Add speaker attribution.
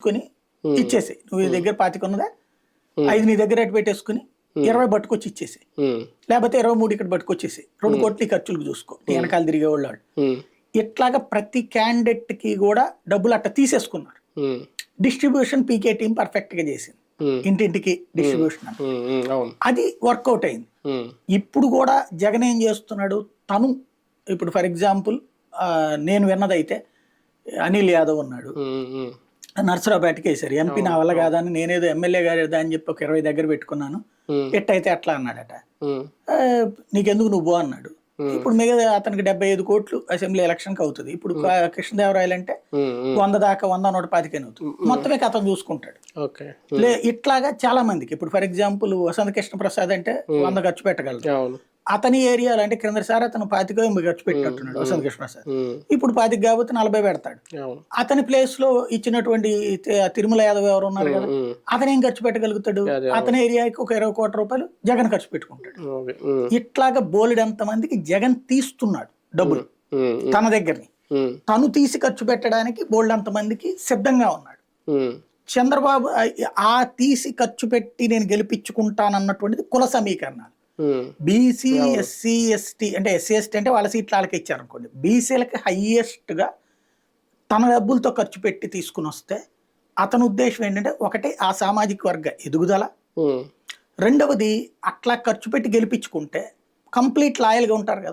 Speaker 1: కొని ఇచ్చేసి నువ్వు ఈ దగ్గర 25 ఉన్నదా 5 నీ దగ్గర అటు పెట్టేసుకుని 20 పట్టుకొచ్చి ఇచ్చేసి లేకపోతే 23 ఇక్కడ పట్టుకొచ్చేసి 2 కోట్లు ఖర్చులకు చూసుకో నీ వెనకాల తిరిగేవాళ్ళు ఇట్లాగా ప్రతి క్యాండిడేట్ కి కూడా డబ్బులు అట్ట తీసేసుకున్నారు. డిస్ట్రిబ్యూషన్ పీకే టీం పర్ఫెక్ట్ గా చేసింది, ఇంటింటికి డిస్ట్రిబ్యూషన్ అది వర్కౌట్ అయింది. ఇప్పుడు కూడా జగన్ ఏం చేస్తున్నాడు, తను ఇప్పుడు ఫర్ ఎగ్జాంపుల్ నేను విన్నదైతే అనిల్ యాదవ్ ఉన్నాడు, నర్సరావుపేటకి వేసారు, ఎంపీ నా వల్ల కాదని నేనేదో ఎమ్మెల్యే గారిదా అని చెప్పి ఒక 20 దగ్గర పెట్టుకున్నాను, ఎట్టయితే అట్లా అన్నాడట. నీకెందుకు నువ్వు అన్నాడు. ఇప్పుడు మిగతా అతనికి 75 కోట్లు అసెంబ్లీ ఎలక్షన్ కి అవుతుంది. ఇప్పుడు కృష్ణదేవరాయలు అంటే 100 దాకా 100 125 అవుతుంది, మొత్తమే అతను చూసుకుంటాడు. ఇట్లాగా చాలా మందికి ఇప్పుడు ఫర్ ఎగ్జాంపుల్ వసంత కృష్ణ ప్రసాద్ అంటే 100 ఖర్చు పెట్టగలరు. అతని ఏరియాలో అంటే క్రిందసారి అతను 25 ఖర్చు పెట్టినట్టున్నాడు వసంత కృష్ణ ప్రసాద్, ఇప్పుడు 25 కాబట్టి 40 పెడతాడు. అతని ప్లేస్ లో ఇచ్చినటువంటి తిరుమల యాదవ్ ఎవరు ఉన్నారు కదా, అతను ఏం ఖర్చు పెట్టగలుగుతాడు, అతని ఏరియాకి ఒక 20 కోట్ల రూపాయలు జగన్ ఖర్చు పెట్టుకుంటాడు. ఇట్లాగా బోలెడంత మందికి జగన్ తీస్తున్నాడు డబ్బులు తన దగ్గరని, తను తీసి ఖర్చు పెట్టడానికి బోలెడంత మందికి సిద్ధంగా ఉన్నాడు. చంద్రబాబు ఆ తీసి ఖర్చు పెట్టి నేను గెలిపించుకుంటానన్నటువంటిది కుల సమీకరణాలు. బీసీ ఎస్సీ ఎస్టీ అంటే ఎస్సీ ఎస్టీ అంటే వాళ్ళ సీట్లు వాళ్ళకి ఇచ్చారు అనుకోండి, బీసీలకి హైయెస్ట్ గా తన డబ్బులతో ఖర్చు పెట్టి తీసుకుని వస్తే అతని ఉద్దేశం ఏంటంటే ఒకటి ఆ సామాజిక వర్గ ఎదుగుదల, రెండవది అట్లా ఖర్చు పెట్టి గెలిపించుకుంటే కంప్లీట్ లాయల్గా ఉంటారు కదా.